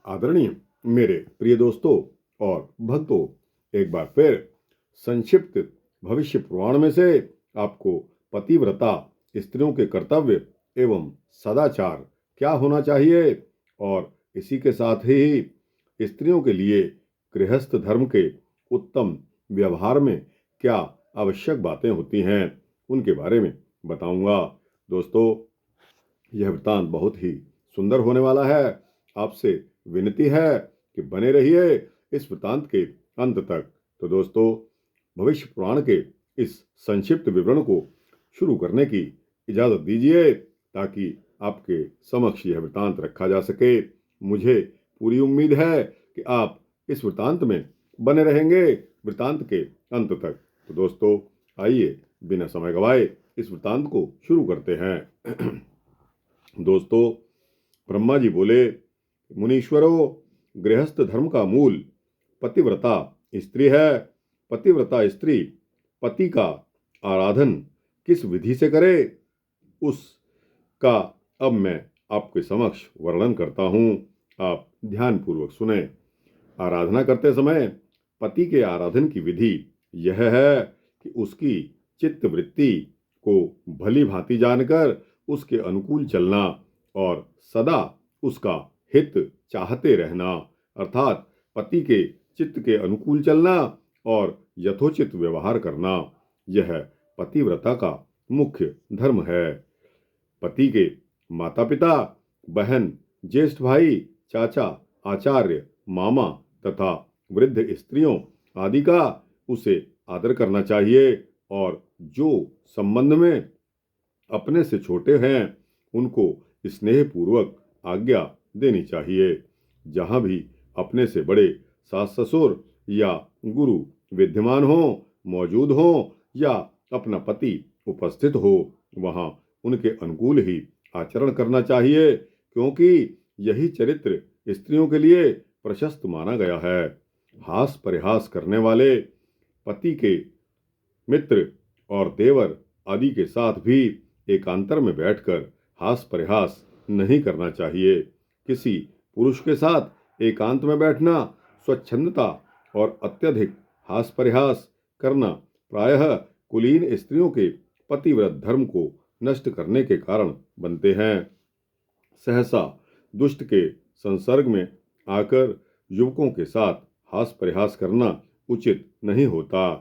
आदरणीय मेरे प्रिय दोस्तों और भक्तों, एक बार फिर संक्षिप्त भविष्य पुराण में से आपको पतिव्रता स्त्रियों के कर्तव्य एवं सदाचार क्या होना चाहिए और इसी के साथ ही स्त्रियों के लिए गृहस्थ धर्म के उत्तम व्यवहार में क्या आवश्यक बातें होती हैं उनके बारे में बताऊंगा। दोस्तों, यह वृत्तांत बहुत ही सुंदर होने वाला है। आपसे विनती है कि बने रहिए इस वृत्तांत के अंत तक। तो दोस्तों, भविष्य पुराण के इस संक्षिप्त विवरण को शुरू करने की इजाजत दीजिए ताकि आपके समक्ष यह वृत्तांत रखा जा सके। मुझे पूरी उम्मीद है कि आप इस वृत्तांत में बने रहेंगे वृत्तांत के अंत तक। तो दोस्तों, आइए बिना समय गवाए इस वृत्तांत को शुरू करते हैं। दोस्तों, ब्रह्मा जी बोले, मुनीश्वरों, गृहस्थ धर्म का मूल पतिव्रता स्त्री है। पतिव्रता स्त्री पति का आराधन किस विधि से करे, उसका अब मैं आपके समक्ष वर्णन करता हूँ। आप ध्यानपूर्वक सुने। आराधना करते समय पति के आराधन की विधि यह है कि उसकी चित्त वृत्ति को भली भांति जानकर उसके अनुकूल चलना और सदा उसका हित चाहते रहना, अर्थात पति के चित्त के अनुकूल चलना और यथोचित व्यवहार करना, यह पतिव्रता का मुख्य धर्म है। पति के माता पिता, बहन, ज्येष्ठ भाई, चाचा, आचार्य, मामा तथा वृद्ध स्त्रियों आदि का उसे आदर करना चाहिए और जो संबंध में अपने से छोटे हैं उनको स्नेहपूर्वक आज्ञा देनी चाहिए। जहाँ भी अपने से बड़े सास ससुर या गुरु विद्यमान हो, मौजूद हो या अपना पति उपस्थित हो, वहाँ उनके अनुकूल ही आचरण करना चाहिए, क्योंकि यही चरित्र स्त्रियों के लिए प्रशस्त माना गया है। हास परिहास करने वाले पति के मित्र और देवर आदि के साथ भी एकांतर में बैठकर हास परिहास नहीं करना चाहिए। किसी पुरुष के साथ एकांत में बैठना स्वच्छंदता और अत्यधिक हास परिहास करना प्रायः कुलीन स्त्रियों के पतिव्रत धर्म को नष्ट करने के कारण बनते हैं। सहसा दुष्ट के संसर्ग में आकर युवकों के साथ हास परिहास करना उचित नहीं होता।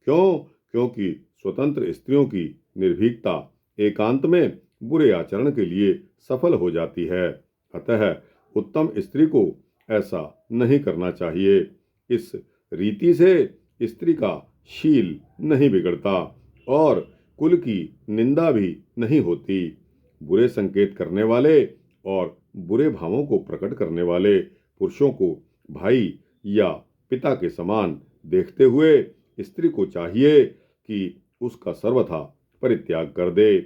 क्यों? क्योंकि स्वतंत्र स्त्रियों की निर्भीकता एकांत में बुरे आचरण के लिए सफल हो जाती है। अतः उत्तम स्त्री को ऐसा नहीं करना चाहिए। इस रीति से स्त्री का शील नहीं बिगड़ता और कुल की निंदा भी नहीं होती। बुरे संकेत करने वाले और बुरे भावों को प्रकट करने वाले पुरुषों को भाई या पिता के समान देखते हुए स्त्री को चाहिए कि उसका सर्वथा परित्याग कर दे।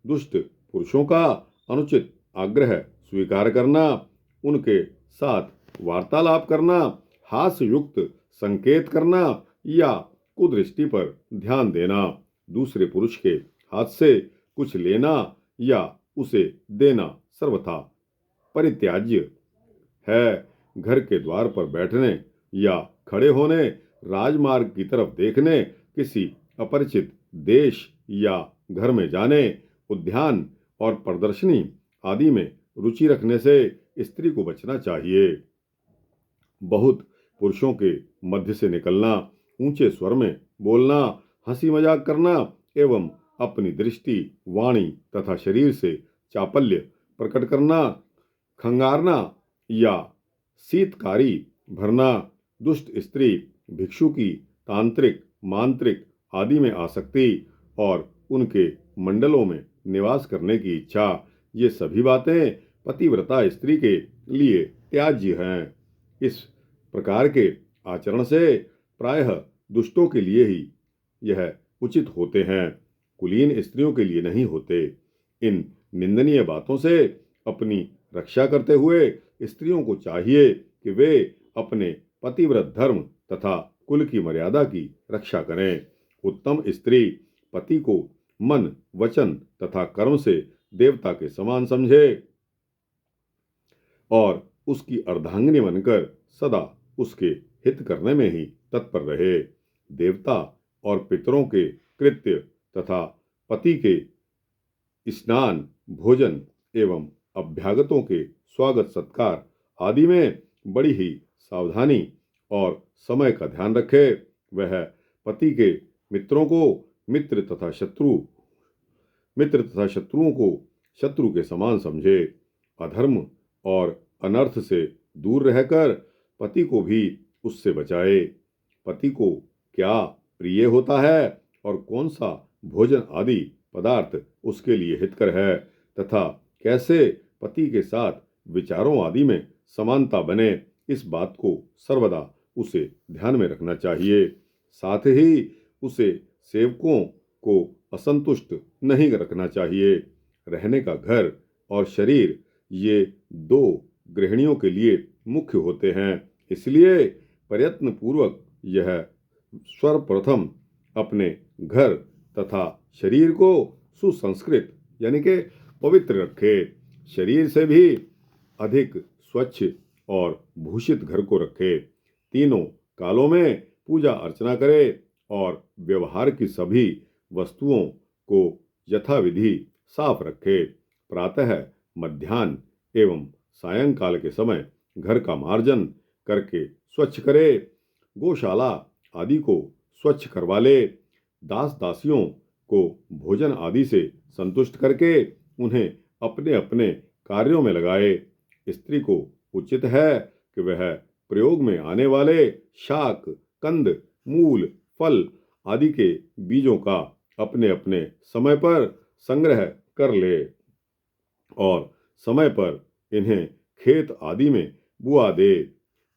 दुष्ट पुरुषों का अनुचित आग्रह स्वीकार करना, उनके साथ वार्तालाप करना, हास्य युक्त संकेत करना या कुदृष्टि पर ध्यान देना, दूसरे पुरुष के हाथ से कुछ लेना या उसे देना सर्वथा परित्याज्य है। घर के द्वार पर बैठने या खड़े होने, राजमार्ग की तरफ देखने, किसी अपरिचित देश या घर में जाने, उद्यान और प्रदर्शनी आदि में रुचि रखने से स्त्री को बचना चाहिए। बहुत पुरुषों के मध्य से निकलना, ऊंचे स्वर में बोलना, हंसी मजाक करना एवं अपनी दृष्टि, वाणी तथा शरीर से चापल्य प्रकट करना, खंगारना या शीतकारी भरना, दुष्ट स्त्री, भिक्षुकी, तांत्रिक, मांत्रिक आदि में आसक्ति और उनके मंडलों में निवास करने की इच्छा, ये सभी बातें पतिव्रता स्त्री के लिए त्याज्य हैं। इस प्रकार के आचरण से प्रायः दुष्टों के लिए ही यह उचित होते हैं, कुलीन स्त्रियों के लिए नहीं होते। इन निंदनीय बातों से अपनी रक्षा करते हुए स्त्रियों को चाहिए कि वे अपने पतिव्रत धर्म तथा कुल की मर्यादा की रक्षा करें। उत्तम स्त्री पति को मन, वचन तथा कर्म से देवता के समान समझे और उसकी अर्धांगिनी बनकर सदा उसके हित करने में ही तत्पर रहे। देवता और पितरों के कृत्य तथा पति के स्नान, भोजन एवं अभ्यागतों के स्वागत सत्कार आदि में बड़ी ही सावधानी और समय का ध्यान रखे। वह पति के मित्रों को मित्र तथा शत्रुओं को शत्रु के समान समझे। अधर्म और अनर्थ से दूर रहकर पति को भी उससे बचाए। पति को क्या प्रिय होता है और कौन सा भोजन आदि पदार्थ उसके लिए हितकर है तथा कैसे पति के साथ विचारों आदि में समानता बने, इस बात को सर्वदा उसे ध्यान में रखना चाहिए। साथ ही उसे सेवकों को असंतुष्ट नहीं रखना चाहिए। रहने का घर और शरीर ये दो गृहिणियों के लिए मुख्य होते हैं, इसलिए प्रयत्न पूर्वक यह सर्वप्रथम अपने घर तथा शरीर को सुसंस्कृत यानी कि पवित्र रखे। शरीर से भी अधिक स्वच्छ और भूषित घर को रखे। तीनों कालों में पूजा अर्चना करे और व्यवहार की सभी वस्तुओं को यथाविधि साफ रखे। प्रातः, मध्याह्न एवं सायंकाल के समय घर का मार्जन करके स्वच्छ करे। गौशाला आदि को स्वच्छ करवा ले। दास दासियों को भोजन आदि से संतुष्ट करके उन्हें अपने अपने कार्यों में लगाए। स्त्री को उचित है कि वह प्रयोग में आने वाले शाक, कंद, मूल, फल आदि के बीजों का अपने अपने समय पर संग्रह कर ले और समय पर इन्हें खेत आदि में बुआ दे।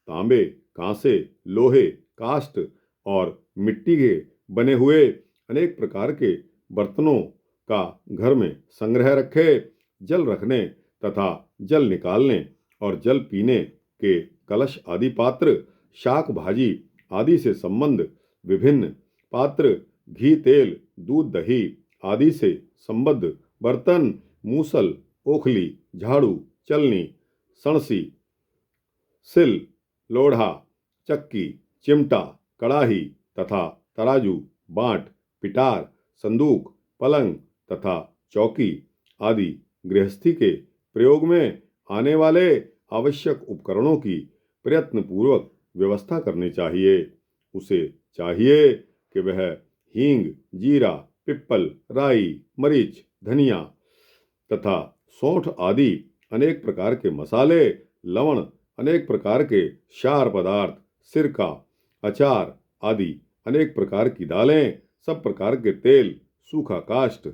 तांबे, कांसे, लोहे, काष्ठ और मिट्टी के बने हुए अनेक प्रकार के बर्तनों का घर में संग्रह रखे। जल रखने तथा जल निकालने और जल पीने के कलश आदि पात्र, शाक भाजी आदि से संबंध विभिन्न पात्र, घी तेल, दूध दही आदि से संबद्ध बर्तन, मूसल, ओखली, झाड़ू, चलनी, सणसी, सिल, लोढ़ा, चक्की, चिमटा, कड़ाही तथा तराजू, बांट, पिटार, संदूक, पलंग तथा चौकी आदि गृहस्थी के प्रयोग में आने वाले आवश्यक उपकरणों की प्रयत्नपूर्वक व्यवस्था करनी चाहिए। उसे चाहिए कि वह हींग, जीरा, पिप्पल, राई, मरीच, धनिया तथा सौंठ आदि अनेक प्रकार के मसाले, लवण, अनेक प्रकार के क्षार पदार्थ, सिरका, अचार आदि अनेक प्रकार की दालें, सब प्रकार के तेल, सूखा काष्ठ,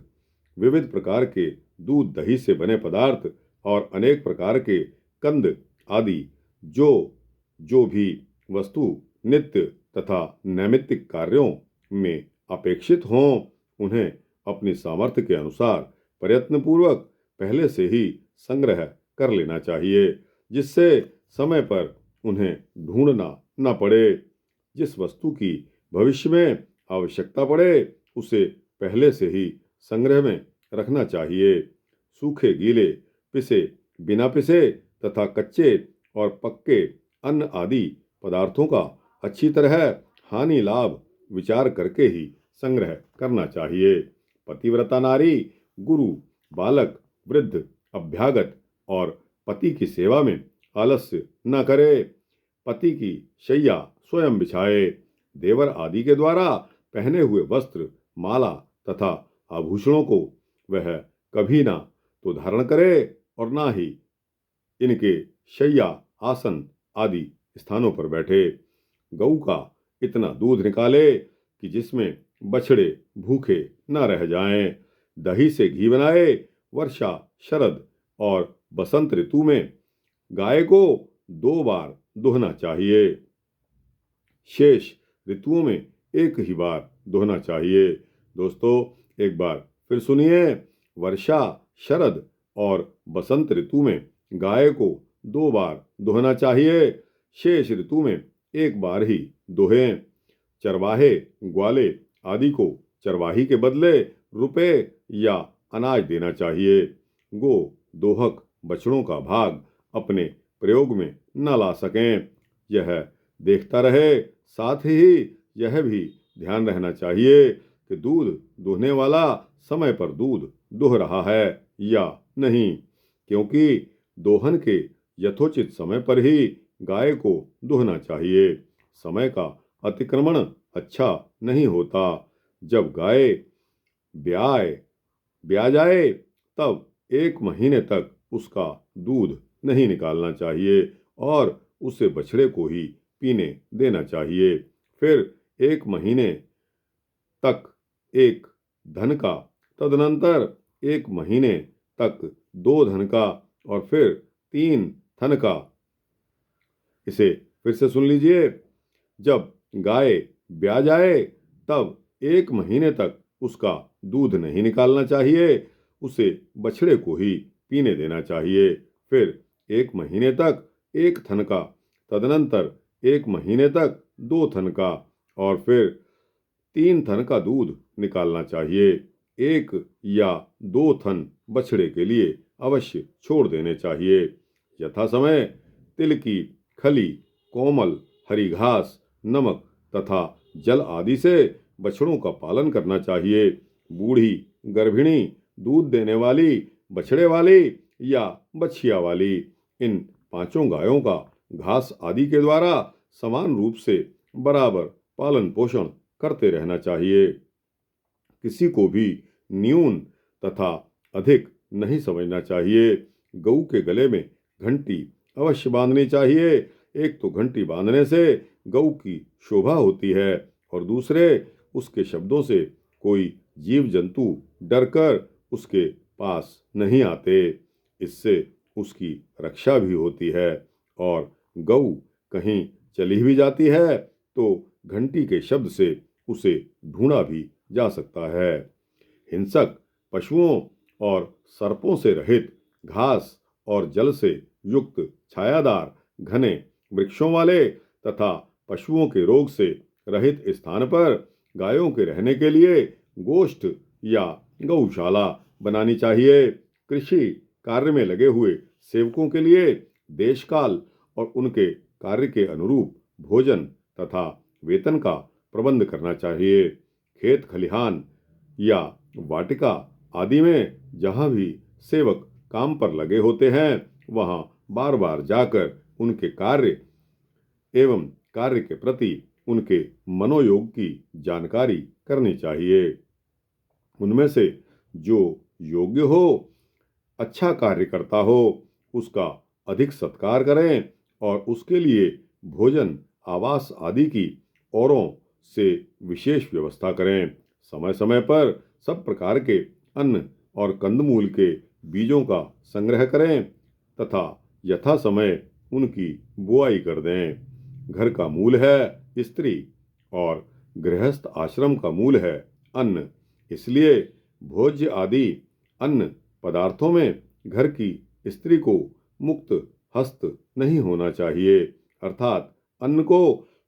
विविध प्रकार के दूध दही से बने पदार्थ और अनेक प्रकार के कंद आदि जो जो भी वस्तु नित्य तथा नैमित्तिक कार्यों में अपेक्षित हों, उन्हें अपनी सामर्थ्य के अनुसार प्रयत्नपूर्वक पहले से ही संग्रह कर लेना चाहिए, जिससे समय पर उन्हें ढूंढना न पड़े। जिस वस्तु की भविष्य में आवश्यकता पड़े उसे पहले से ही संग्रह में रखना चाहिए। सूखे, गीले, पिसे, बिना पिसे तथा कच्चे और पक्के अन्न आदि पदार्थों का अच्छी तरह हानि लाभ विचार करके ही संग्रह करना चाहिए। पतिव्रता नारी गुरु, बालक, वृद्ध, अभ्यागत और पति की सेवा में आलस्य न करे। पति की शैया स्वयं बिछाए। देवर आदि के द्वारा पहने हुए वस्त्र, माला तथा आभूषणों को वह कभी ना तो धारण करे और ना ही इनके शैया, आसन आदि स्थानों पर बैठे। गऊ का इतना दूध निकाले कि जिसमें बछड़े भूखे न रह जाएं। दही से घी बनाए। वर्षा, शरद और बसंत ऋतु में गाय को 2 बार दुहना चाहिए। शेष ऋतुओं में एक ही बार दुहना चाहिए। दोस्तों, एक बार फिर सुनिए। वर्षा, शरद और बसंत ऋतु में गाय को 2 बार दुहना चाहिए। शेष ऋतु में एक बार ही दोहें। चरवाहे, ग्वाले आदि को चरवाही के बदले रुपए या अनाज देना चाहिए। गो दोहक बछड़ों का भाग अपने प्रयोग में न ला सकें। यह देखता रहे, साथ ही यह भी ध्यान रहना चाहिए कि दूध दूहने वाला समय पर दूध दूह रहा है या नहीं, क्योंकि दोहन के यथोचित समय पर ही गाय को दूहना चाहिए। समय का अतिक्रमण अच्छा नहीं होता। जब गाय ब्याह जाए तब 1 महीने तक उसका दूध नहीं निकालना चाहिए और उसे बछड़े को ही पीने देना चाहिए। फिर 1 महीने तक एक धन का, तदनंतर 1 महीने तक 2 धन का और फिर 3 थन का। इसे फिर से सुन लीजिए। जब गाय ब्याह जाए तब 1 महीने तक उसका दूध नहीं निकालना चाहिए, उसे बछड़े को ही पीने देना चाहिए। फिर 1 महीने तक 1 थन का, तदनंतर 1 महीने तक 2 थन का और फिर 3 थन का दूध निकालना चाहिए। 1 या 2 थन बछड़े के लिए अवश्य छोड़ देने चाहिए। यथा समय तिल की खली, कोमल हरी घास, नमक तथा जल आदि से बछड़ों का पालन करना चाहिए। बूढ़ी, गर्भिणी, दूध देने वाली, बछड़े वाली या बछिया वाली, इन 5 गायों का घास आदि के द्वारा समान रूप से बराबर पालन पोषण करते रहना चाहिए। किसी को भी न्यून तथा अधिक नहीं समझना चाहिए। गऊ के गले में घंटी अवश्य बांधनी चाहिए। एक तो घंटी बांधने से गऊ की शोभा होती है और दूसरे उसके शब्दों से कोई जीव जंतु डरकर उसके पास नहीं आते। इससे उसकी रक्षा भी होती है और गऊ कहीं चली भी जाती है तो घंटी के शब्द से उसे ढूंढा भी जा सकता है। हिंसक पशुओं और सर्पों से रहित, घास और जल से युक्त, छायादार घने वृक्षों वाले तथा पशुओं के रोग से रहित स्थान पर गायों के रहने के लिए गोष्ठ या गौशाला बनानी चाहिए। कृषि कार्य में लगे हुए सेवकों के लिए देशकाल और उनके कार्य के अनुरूप भोजन तथा वेतन का प्रबंध करना चाहिए। खेत खलिहान या वाटिका आदि में जहाँ भी सेवक काम पर लगे होते हैं वहाँ बार बार जाकर उनके कार्य एवं कार्य के प्रति उनके मनोयोग की जानकारी करनी चाहिए। उनमें से जो योग्य हो, अच्छा कार्य करता हो, उसका अधिक सत्कार करें और उसके लिए भोजन, आवास आदि की औरों से विशेष व्यवस्था करें। समय समय पर सब प्रकार के अन्न और कंदमूल के बीजों का संग्रह करें तथा यथा समय उनकी बुआई कर दें। घर का मूल है स्त्री और गृहस्थ आश्रम का मूल है अन्न। इसलिए भोज्य आदि अन्न पदार्थों में घर की स्त्री को मुक्त हस्त नहीं होना चाहिए, अर्थात अन्न को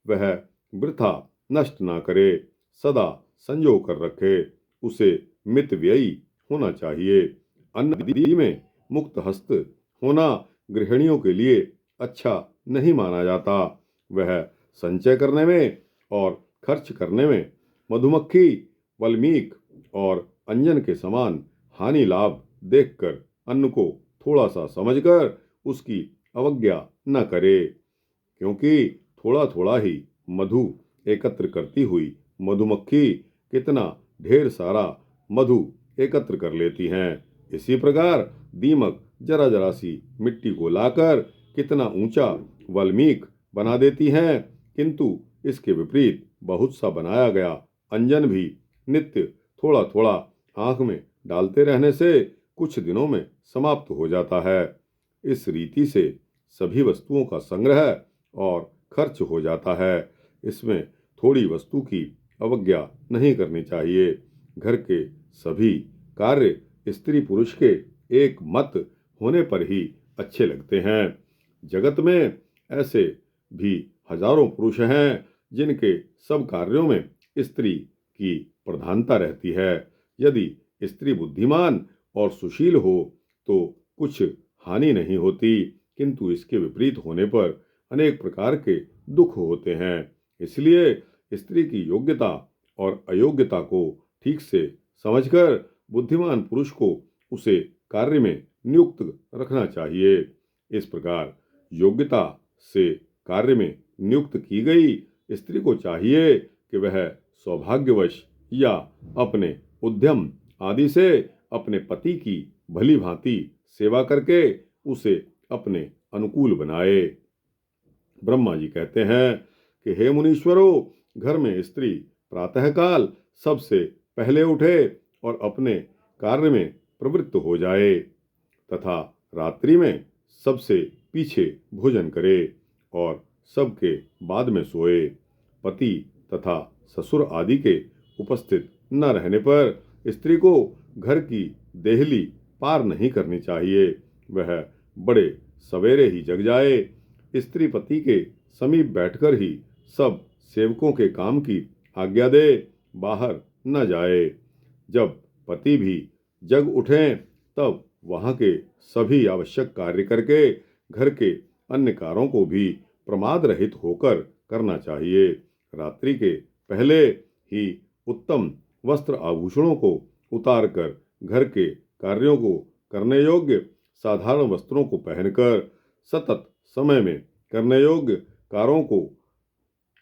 वह वृथा नष्ट ना करे, सदा संजो कर रखे, उसे मितव्ययी होना चाहिए। अन्न आदि में मुक्त हस्त होना गृहिणियों के लिए अच्छा नहीं माना जाता। वह संचय करने में और खर्च करने में मधुमक्खी, वल्मीक और अंजन के समान हानि लाभ देखकर अन्न को थोड़ा सा समझकर उसकी अवज्ञा न करे, क्योंकि थोड़ा थोड़ा ही मधु एकत्र करती हुई मधुमक्खी कितना ढेर सारा मधु एकत्र कर लेती हैं। इसी प्रकार दीमक जरा जरा सी मिट्टी को लाकर कितना ऊंचा वल्मीक बना देती हैं, किंतु इसके विपरीत बहुत सा बनाया गया अंजन भी नित्य थोड़ा थोड़ा आंख में डालते रहने से कुछ दिनों में समाप्त हो जाता है। इस रीति से सभी वस्तुओं का संग्रह और खर्च हो जाता है। इसमें थोड़ी वस्तु की अवज्ञा नहीं करनी चाहिए। घर के सभी कार्य स्त्री पुरुष के एक मत होने पर ही अच्छे लगते हैं। जगत में ऐसे भी हजारों पुरुष हैं जिनके सब कार्यों में स्त्री की प्रधानता रहती है। यदि स्त्री बुद्धिमान और सुशील हो तो कुछ हानि नहीं होती, किंतु इसके विपरीत होने पर अनेक प्रकार के दुख होते हैं। इसलिए स्त्री की योग्यता और अयोग्यता को ठीक से समझकर बुद्धिमान पुरुष को उसे कार्य में नियुक्त रखना चाहिए। इस प्रकार योग्यता से कार्य में नियुक्त की गई स्त्री को चाहिए कि वह सौभाग्यवश या अपने उद्यम आदि से अपने पति की भली भांति सेवा करके उसे अपने अनुकूल बनाए। ब्रह्मा जी कहते हैं कि हे मुनीश्वरों, घर में स्त्री प्रातःकाल सबसे पहले उठे और अपने कार्य में प्रवृत्त हो जाए तथा रात्रि में सबसे पीछे भोजन करे और सबके बाद में सोए। पति तथा ससुर आदि के उपस्थित न रहने पर स्त्री को घर की देहली पार नहीं करनी चाहिए। वह बड़े सवेरे ही जग जाए। स्त्री पति के समीप बैठकर ही सब सेवकों के काम की आज्ञा दे, बाहर न जाए। जब पति भी जग उठें तब वहां के सभी आवश्यक कार्य करके घर के अन्य कार्यों को भी प्रमाद रहित होकर करना चाहिए। रात्रि के पहले ही उत्तम वस्त्र आभूषणों को उतार कर घर के कार्यों को करने योग्य साधारण वस्त्रों को पहनकर सतत समय में करने योग्य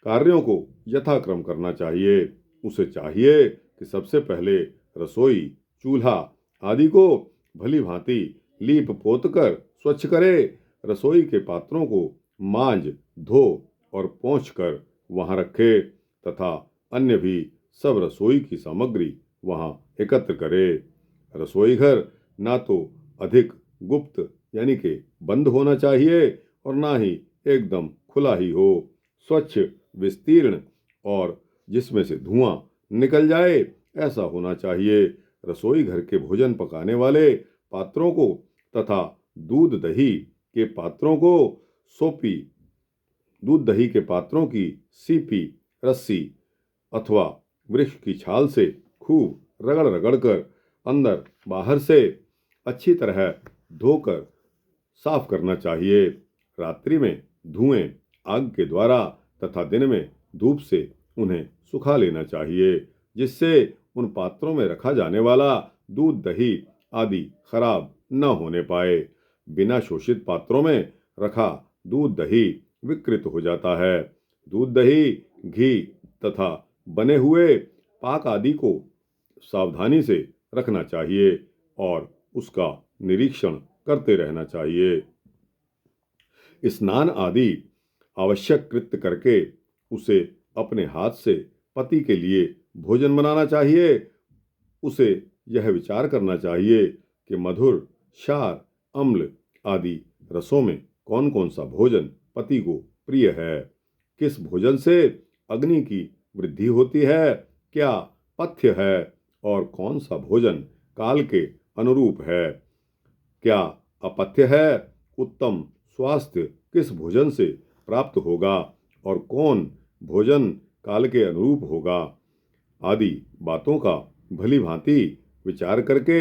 कार्यों को यथाक्रम करना चाहिए। उसे चाहिए कि सबसे पहले रसोई, चूल्हा आदि को भली भांति लीप पोत कर स्वच्छ करे। रसोई के पात्रों को मांज, धो और पोंछ कर वहां रखे तथा अन्य भी सब रसोई की सामग्री वहां एकत्र करे। रसोई घर ना तो अधिक गुप्त यानी कि बंद होना चाहिए और ना ही एकदम खुला ही हो। स्वच्छ, विस्तीर्ण और जिसमें से धुआं निकल जाए ऐसा होना चाहिए। रसोई घर के भोजन पकाने वाले पात्रों को तथा दूध दही के पात्रों को सोपी, दूध दही के पात्रों की सीपी, रस्सी अथवा वृक्ष की छाल से खूब रगड़ रगड़ कर अंदर बाहर से अच्छी तरह धोकर साफ करना चाहिए। रात्रि में धुएं आग के द्वारा तथा दिन में धूप से उन्हें सुखा लेना चाहिए, जिससे उन पात्रों में रखा जाने वाला दूध दही आदि खराब न होने पाए। बिना शोषित पात्रों में रखा दूध दही विकृत हो जाता है। दूध दही, घी तथा बने हुए पाक आदि को सावधानी से रखना चाहिए और उसका निरीक्षण करते रहना चाहिए। स्नान आदि आवश्यक कृत्य करके उसे अपने हाथ से पति के लिए भोजन बनाना चाहिए। उसे यह विचार करना चाहिए कि मधुर, क्षार, अम्ल आदि रसों में कौन कौन सा भोजन पति को प्रिय है, किस भोजन से अग्नि की वृद्धि होती है, क्या पथ्य है और कौन सा भोजन काल के अनुरूप है, क्या अपथ्य है, उत्तम स्वास्थ्य किस भोजन से प्राप्त होगा और कौन भोजन काल के अनुरूप होगा आदि बातों का भली भांति विचार करके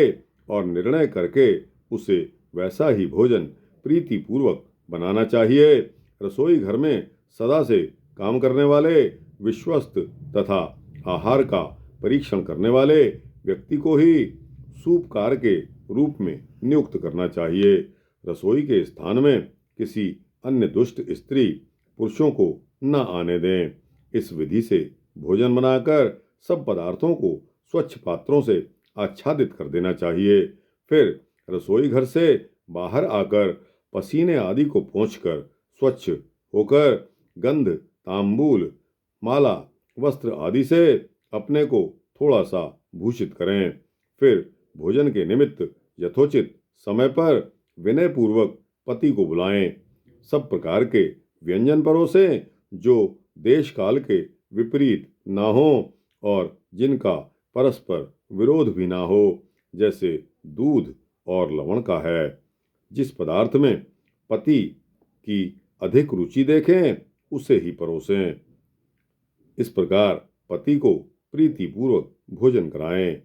और निर्णय करके उसे वैसा ही भोजन प्रीतिपूर्वक बनाना चाहिए। रसोई घर में सदा से काम करने वाले, विश्वस्त तथा आहार का परीक्षण करने वाले व्यक्ति को ही सूपकार के रूप में नियुक्त करना चाहिए। रसोई के स्थान में किसी अन्य दुष्ट स्त्री पुरुषों को न आने दें। इस विधि से भोजन बनाकर सब पदार्थों को स्वच्छ पात्रों से आच्छादित कर देना चाहिए। फिर रसोई घर से बाहर आकर पसीने आदि को पोंछकर स्वच्छ होकर गंध, तांबूल, माला, वस्त्र आदि से अपने को थोड़ा सा भूषित करें। फिर भोजन के निमित्त यथोचित समय पर विनयपूर्वक पति को बुलाएं। सब प्रकार के व्यंजन परोसें जो देश काल के विपरीत ना हो और जिनका परस्पर विरोध भी ना हो, जैसे दूध और लवण का है। जिस पदार्थ में पति की अधिक रुचि देखें उसे ही परोसें। इस प्रकार पति को प्रीतिपूर्वक भोजन कराएं।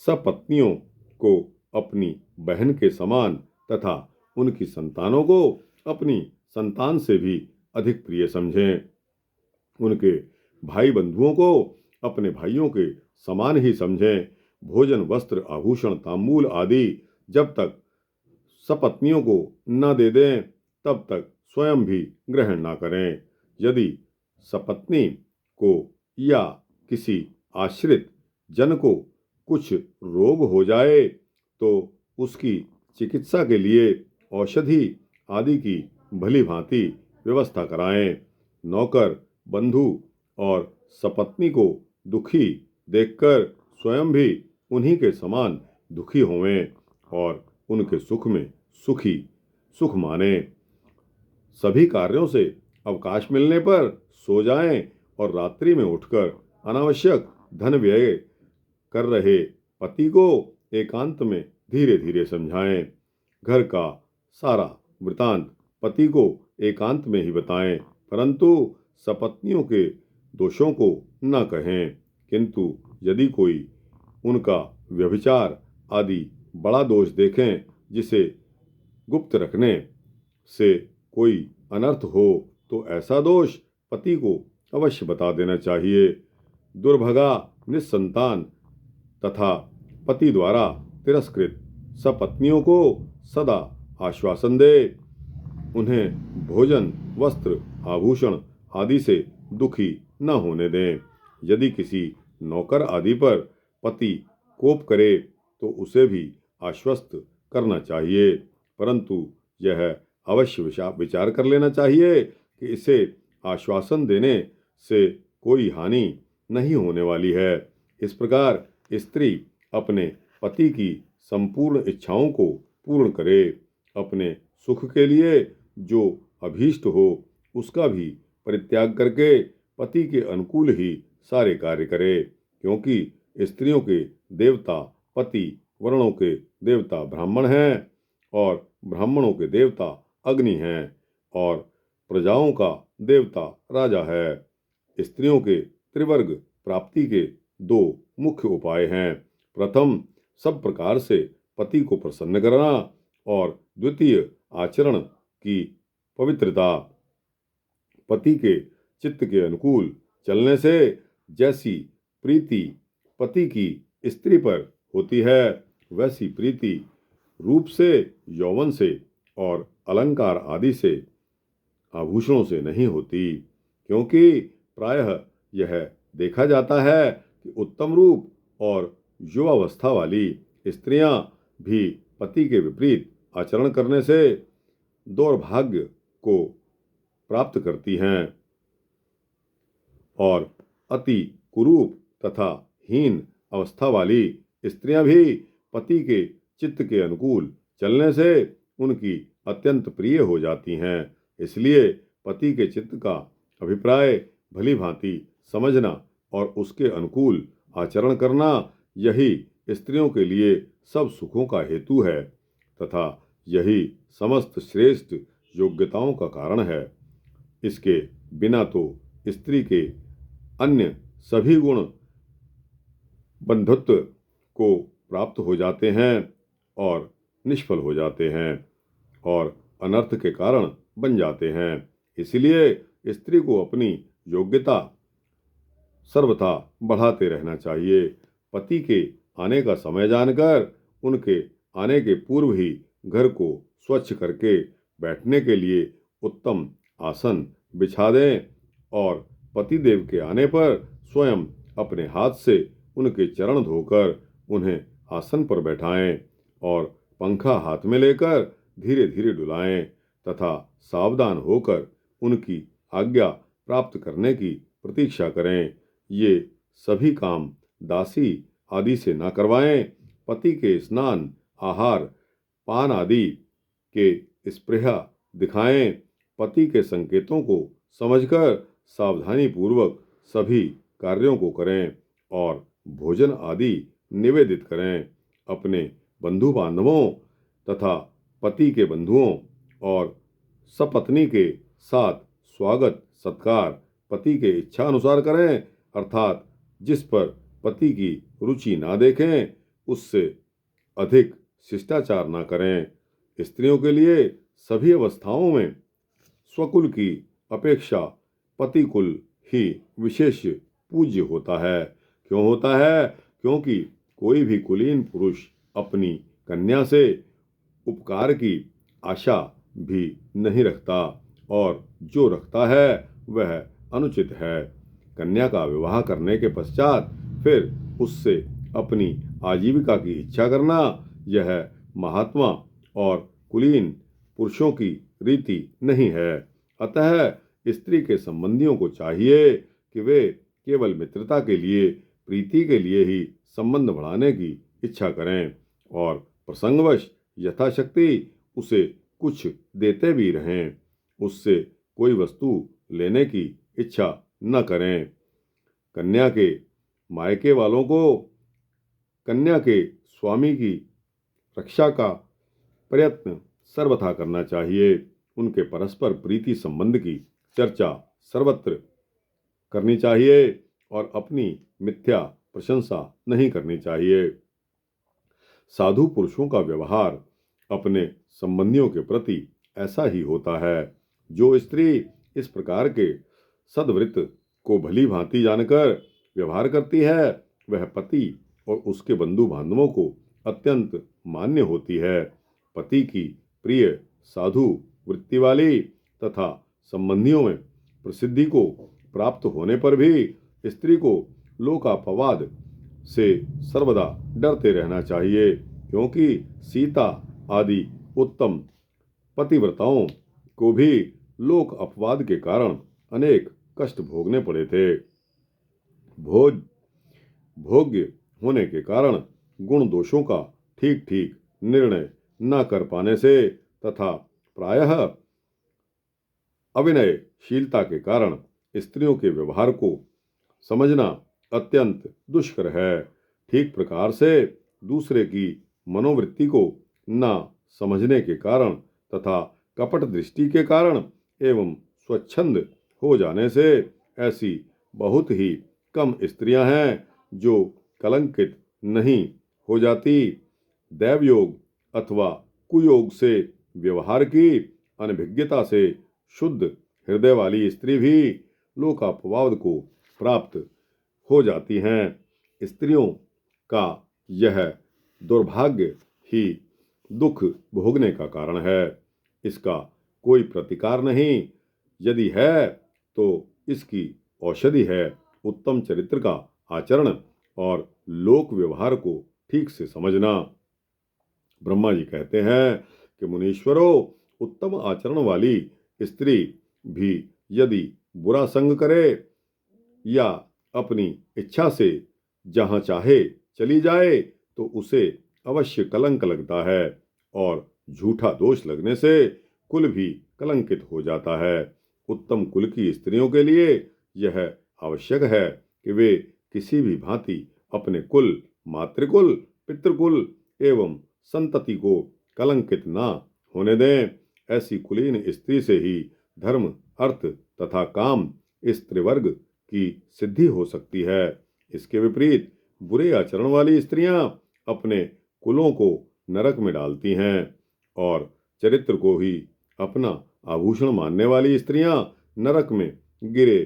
सब पत्नियों को अपनी बहन के समान तथा उनकी संतानों को अपनी संतान से भी अधिक प्रिय समझें। उनके भाई बंधुओं को अपने भाइयों के समान ही समझें। भोजन, वस्त्र, आभूषण, तांबूल आदि जब तक सपत्नियों को न दे दें तब तक स्वयं भी ग्रहण न करें। यदि सपत्नी को या किसी आश्रित जन को कुछ रोग हो जाए तो उसकी चिकित्सा के लिए औषधि आदि की भली भांति व्यवस्था कराएं। नौकर, बंधु और सपत्नी को दुखी देखकर स्वयं भी उन्हीं के समान दुखी होवें और उनके सुख में सुख माने। सभी कार्यों से अवकाश मिलने पर सो जाएं और रात्रि में उठकर अनावश्यक धन व्यय कर रहे पति को एकांत में धीरे धीरे समझाएं। घर का सारा वृतांत पति को एकांत में ही बताएं, परंतु सपत्नियों के दोषों को न कहें। किंतु यदि कोई उनका व्यभिचार आदि बड़ा दोष देखें जिसे गुप्त रखने से कोई अनर्थ हो तो ऐसा दोष पति को अवश्य बता देना चाहिए। दुर्भगा, निस्संतान तथा पति द्वारा तिरस्कृत सपत्नियों को सदा आश्वासन दे। उन्हें भोजन, वस्त्र, आभूषण आदि से दुखी न होने दें। यदि किसी नौकर आदि पर पति कोप करे तो उसे भी आश्वस्त करना चाहिए, परंतु यह अवश्य विचार कर लेना चाहिए कि इसे आश्वासन देने से कोई हानि नहीं होने वाली है। इस प्रकार स्त्री अपने पति की संपूर्ण इच्छाओं को पूर्ण करे। अपने सुख के लिए जो अभीष्ट हो उसका भी परित्याग करके पति के अनुकूल ही सारे कार्य करे, क्योंकि स्त्रियों के देवता पति, वर्णों के देवता ब्राह्मण हैं और ब्राह्मणों के देवता अग्नि हैं और प्रजाओं का देवता राजा है। स्त्रियों के त्रिवर्ग प्राप्ति के दो मुख्य उपाय हैं। प्रथम, सब प्रकार से पति को प्रसन्न करना और द्वितीय, आचरण की पवित्रता। पति के चित्त के अनुकूल चलने से जैसी प्रीति पति की स्त्री पर होती है वैसी प्रीति रूप से, यौवन से और अलंकार आदि से, आभूषणों से नहीं होती, क्योंकि प्रायः यह देखा जाता है कि उत्तम रूप और युवावस्था वाली स्त्रियां भी पति के विपरीत आचरण करने से दौर्भाग्य को प्राप्त करती हैं और अति कुरूप तथा हीन अवस्था वाली स्त्रियां भी पति के चित्त के अनुकूल चलने से उनकी अत्यंत प्रिय हो जाती हैं। इसलिए पति के चित्त का अभिप्राय भली भांति समझना और उसके अनुकूल आचरण करना यही स्त्रियों के लिए सब सुखों का हेतु है तथा यही समस्त श्रेष्ठ योग्यताओं का कारण है। इसके बिना तो स्त्री के अन्य सभी गुण बंधुत्व को प्राप्त हो जाते हैं और निष्फल हो जाते हैं और अनर्थ के कारण बन जाते हैं। इसलिए स्त्री को अपनी योग्यता सर्वथा बढ़ाते रहना चाहिए। पति के आने का समय जानकर उनके आने के पूर्व ही घर को स्वच्छ करके बैठने के लिए उत्तम आसन बिछा दें और पति देव के आने पर स्वयं अपने हाथ से उनके चरण धोकर उन्हें आसन पर बैठाएं और पंखा हाथ में लेकर धीरे धीरे डुलाएं तथा सावधान होकर उनकी आज्ञा प्राप्त करने की प्रतीक्षा करें। ये सभी काम दासी आदि से न करवाएं। पति के स्नान, आहार, पान आदि के स्पृहा दिखाएं। पति के संकेतों को समझकर सावधानी पूर्वक सभी कार्यों को करें और भोजन आदि निवेदित करें। अपने बंधु बांधवों तथा पति के बंधुओं और सपत्नी के साथ स्वागत सत्कार पति के इच्छा अनुसार करें, अर्थात जिस पर पति की रुचि ना देखें उससे अधिक शिष्टाचार ना करें। स्त्रियों के लिए सभी अवस्थाओं में स्वकुल की अपेक्षा पति कुल ही विशेष पूज्य होता है। क्यों होता है? क्योंकि कोई भी कुलीन पुरुष अपनी कन्या से उपकार की आशा भी नहीं रखता, और जो रखता है वह अनुचित है। कन्या का विवाह करने के पश्चात फिर उससे अपनी आजीविका की इच्छा करना, यह महात्मा और कुलीन पुरुषों की रीति नहीं है। अतः स्त्री के संबंधियों को चाहिए कि वे केवल मित्रता के लिए, प्रीति के लिए ही संबंध बढ़ाने की इच्छा करें, और प्रसंगवश यथाशक्ति उसे कुछ देते भी रहें, उससे कोई वस्तु लेने की इच्छा न करें। कन्या के मायके वालों को कन्या के स्वामी की रक्षा का प्रयत्न सर्वथा करना चाहिए। उनके परस्पर प्रीति संबंध की चर्चा सर्वत्र करनी चाहिए और अपनी मिथ्या प्रशंसा नहीं करनी चाहिए। साधु पुरुषों का व्यवहार अपने संबंधियों के प्रति ऐसा ही होता है। जो स्त्री इस प्रकार के सद्वृत्त को भली भांति जानकर व्यवहार करती है, वह पति और उसके बंधु बांधवों को अत्यंत मान्य होती है। पति की प्रिय साधु वृत्ति वाली तथा संबंधियों में प्रसिद्धि को प्राप्त होने पर भी स्त्री को लोकापवाद से सर्वदा डरते रहना चाहिए, क्योंकि सीता आदि उत्तम पतिव्रताओं को भी लोक अपवाद के कारण अनेक कष्ट भोगने पड़े थे। भोग्य होने के कारण गुण दोषों का ठीक ठीक निर्णय न कर पाने से तथा प्रायः अविनयशीलता के कारण स्त्रियों के व्यवहार को समझना अत्यंत दुष्कर है। ठीक प्रकार से दूसरे की मनोवृत्ति को न समझने के कारण तथा कपट दृष्टि के कारण एवं स्वच्छंद हो जाने से ऐसी बहुत ही कम स्त्रियां हैं जो कलंकित नहीं हो जाती। दैवयोग अथवा कुयोग से व्यवहार की अनभिज्ञता से शुद्ध हृदय वाली स्त्री भी लोकापवाद को प्राप्त हो जाती हैं। स्त्रियों का यह दुर्भाग्य ही दुख भोगने का कारण है। इसका कोई प्रतिकार नहीं, यदि है तो इसकी औषधि है उत्तम चरित्र का आचरण और लोक व्यवहार को ठीक से समझना। ब्रह्मा जी कहते हैं कि मुनीश्वरों, उत्तम आचरण वाली स्त्री भी यदि बुरा संग करे या अपनी इच्छा से जहां चाहे चली जाए तो उसे अवश्य कलंक लगता है, और झूठा दोष लगने से कुल भी कलंकित हो जाता है। उत्तम कुल की स्त्रियों के लिए यह आवश्यक है कि वे किसी भी भांति अपने कुल, मातृकुल, पितृकुल एवं संतति को कलंकित न होने दें। ऐसी कुलीन स्त्री से ही धर्म, अर्थ तथा काम इस त्रिवर्ग की सिद्धि हो सकती है। इसके विपरीत बुरे आचरण वाली स्त्रियां अपने कुलों को नरक में डालती हैं, और चरित्र को ही अपना आभूषण मानने वाली स्त्रियां नरक में गिरे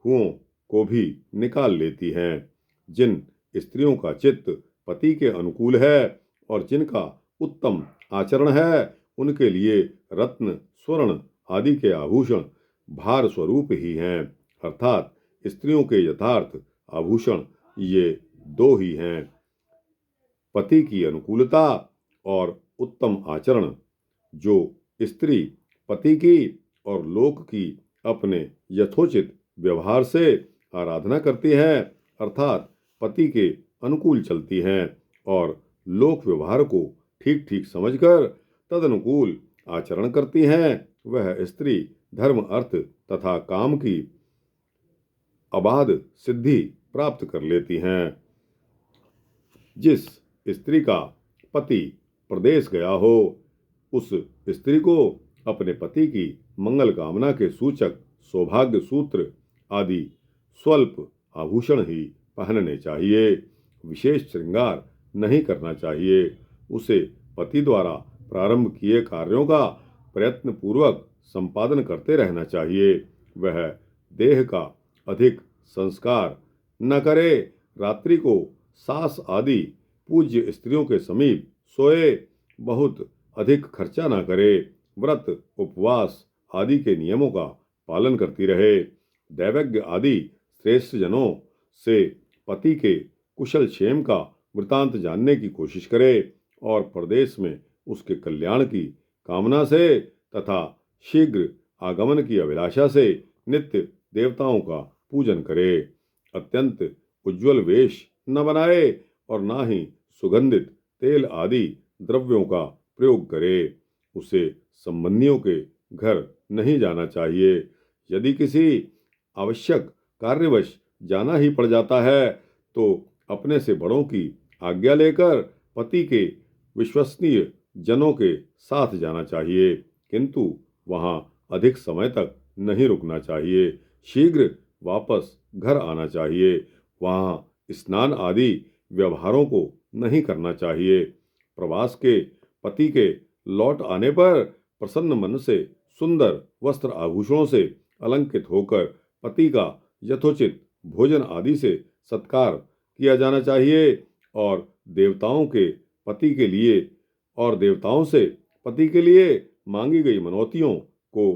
हुओं को भी निकाल लेती हैं। जिन स्त्रियों का चित्त पति के अनुकूल है और जिनका उत्तम आचरण है, उनके लिए रत्न, स्वर्ण आदि के आभूषण भार स्वरूप ही हैं। अर्थात स्त्रियों के यथार्थ आभूषण ये दो ही हैं, पति की अनुकूलता और उत्तम आचरण। जो स्त्री पति की और लोक की अपने यथोचित व्यवहार से आराधना करती है, अर्थात पति के अनुकूल चलती हैं और लोक व्यवहार को ठीक ठीक समझकर तदनुकूल आचरण करती हैं, वह स्त्री धर्म, अर्थ तथा काम की अबाध सिद्धि प्राप्त कर लेती हैं। जिस स्त्री का पति प्रदेश गया हो, उस स्त्री को अपने पति की मंगल कामना के सूचक सौभाग्य सूत्र आदि स्वल्प आभूषण ही पहनने चाहिए। विशेष श्रृंगार नहीं करना चाहिए। उसे पति द्वारा प्रारंभ किए कार्यों का प्रयत्न पूर्वक संपादन करते रहना चाहिए। वह देह का अधिक संस्कार न करे, रात्रि को सास आदि पूज्य स्त्रियों के समीप सोए, बहुत अधिक खर्चा न करे, व्रत उपवास आदि के नियमों का पालन करती रहे, दैवज्ञ आदि श्रेष्ठ जनों से पति के कुशल क्षेम का वृतांत जानने की कोशिश करे और प्रदेश में उसके कल्याण की कामना से तथा शीघ्र आगमन की अभिलाषा से नित्य देवताओं का पूजन करे। अत्यंत उज्ज्वल वेश न बनाए और ना ही सुगंधित तेल आदि द्रव्यों का प्रयोग करे। उसे संबंधियों के घर नहीं जाना चाहिए। यदि किसी आवश्यक कार्यवश जाना ही पड़ जाता है तो अपने से बड़ों की आज्ञा लेकर पति के विश्वसनीय जनों के साथ जाना चाहिए, किंतु वहां अधिक समय तक नहीं रुकना चाहिए। शीघ्र वापस घर आना चाहिए। वहां स्नान आदि व्यवहारों को नहीं करना चाहिए। प्रवास के पति के लौट आने पर प्रसन्न मन से सुंदर वस्त्र आभूषणों से अलंकृत होकर पति का यथोचित भोजन आदि से सत्कार किया जाना चाहिए और देवताओं से पति के लिए मांगी गई मनौतियों को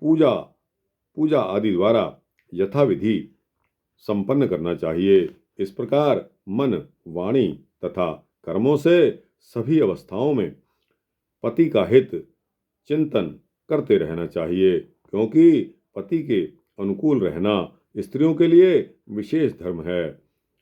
पूजा आदि द्वारा यथाविधि संपन्न करना चाहिए। इस प्रकार मन, वाणी तथा कर्मों से सभी अवस्थाओं में पति का हित चिंतन करते रहना चाहिए, क्योंकि पति के अनुकूल रहना स्त्रियों के लिए विशेष धर्म है।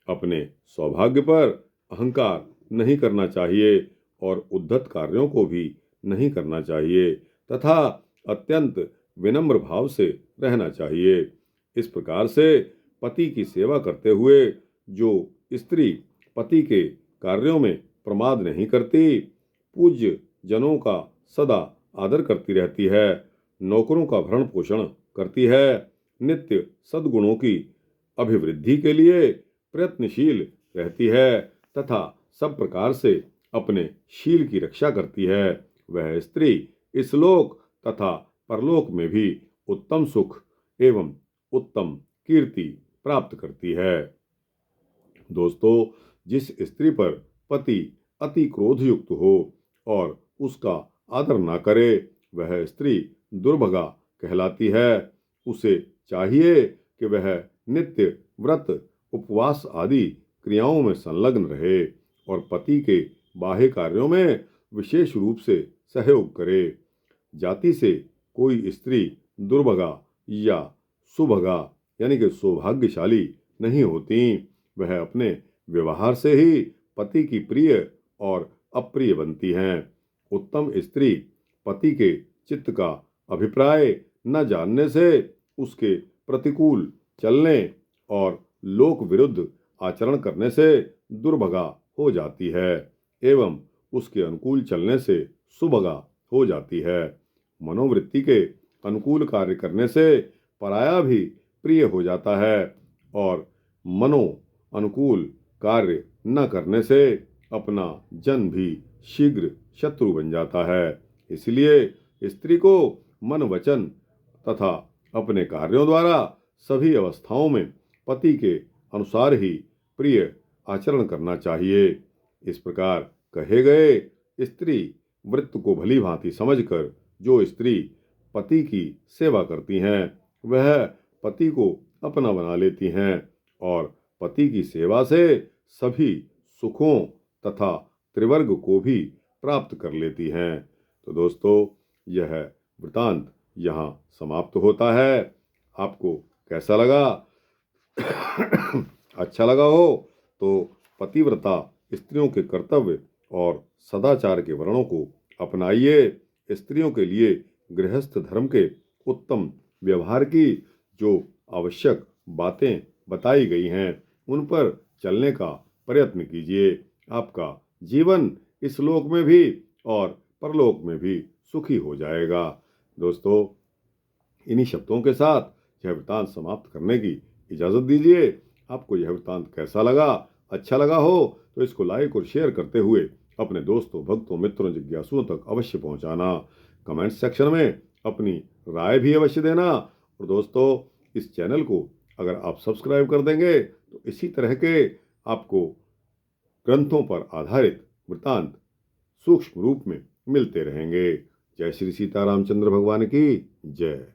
अपने सौभाग्य पर अहंकार नहीं करना चाहिए और उद्धत कार्यों को भी नहीं करना चाहिए तथा अत्यंत विनम्र भाव से रहना चाहिए। इस प्रकार से पति की सेवा करते हुए जो स्त्री पति के कार्यों में प्रमाद नहीं करती, पूज्य जनों का सदा आदर करती रहती है, नौकरों का भरण पोषण करती है, नित्य सद्गुणों की अभिवृद्धि के लिए प्रयत्नशील रहती है तथा सब प्रकार से अपने शील की रक्षा करती है, वह स्त्री इस लोक तथा परलोक में भी उत्तम सुख एवं उत्तम कीर्ति प्राप्त करती है। दोस्तों, जिस स्त्री पर पति अति क्रोधयुक्त हो और उसका आदर ना करे, वह स्त्री दुर्भगा कहलाती है। उसे चाहिए कि वह नित्य व्रत उपवास आदि क्रियाओं में संलग्न रहे और पति के बाह्य कार्यों में विशेष रूप से सहयोग करे। जाति से कोई स्त्री दुर्भगा या सुभगा यानी कि सौभाग्यशाली नहीं होती। वह अपने व्यवहार से ही पति की प्रिय और अप्रिय बनती हैं। उत्तम स्त्री पति के चित्त का अभिप्राय न जानने से उसके प्रतिकूल चलने और लोक विरुद्ध आचरण करने से दुर्भगा हो जाती है एवं उसके अनुकूल चलने से सुभगा हो जाती है। मनोवृत्ति के अनुकूल कार्य करने से पराया भी प्रिय हो जाता है और मनो अनुकूल कार्य न करने से अपना जन भी शीघ्र शत्रु बन जाता है। इसलिए स्त्री को मन वचन तथा अपने कार्यों द्वारा सभी अवस्थाओं में पति के अनुसार ही प्रिय आचरण करना चाहिए। इस प्रकार कहे गए स्त्री वृत्त को भली भांति समझकर जो स्त्री पति की सेवा करती हैं, वह पति को अपना बना लेती हैं और पति की सेवा से सभी सुखों तथा त्रिवर्ग को भी प्राप्त कर लेती हैं। तो दोस्तों, यह वृतांत यहाँ समाप्त होता है। आपको कैसा लगा? अच्छा लगा हो तो पतिव्रता स्त्रियों के कर्तव्य और सदाचार के वर्णों को अपनाइए। स्त्रियों के लिए गृहस्थ धर्म के उत्तम व्यवहार की जो आवश्यक बातें बताई गई हैं, उन पर चलने का प्रयत्न कीजिए। आपका जीवन इस लोक में भी और परलोक में भी सुखी हो जाएगा। दोस्तों, इन्हीं शब्दों के साथ यह वृत्तांत समाप्त करने की इजाज़त दीजिए। आपको यह वृत्तांत कैसा लगा? अच्छा लगा हो तो इसको लाइक और शेयर करते हुए अपने दोस्तों, भक्तों, मित्रों, जिज्ञासुओं तक अवश्य पहुंचाना। कमेंट सेक्शन में अपनी राय भी अवश्य देना। और दोस्तों, इस चैनल को अगर आप सब्सक्राइब कर देंगे तो इसी तरह के आपको ग्रंथों पर आधारित वृतांत सूक्ष्म रूप में मिलते रहेंगे। जय श्री सीतारामचंद्र भगवान की जय।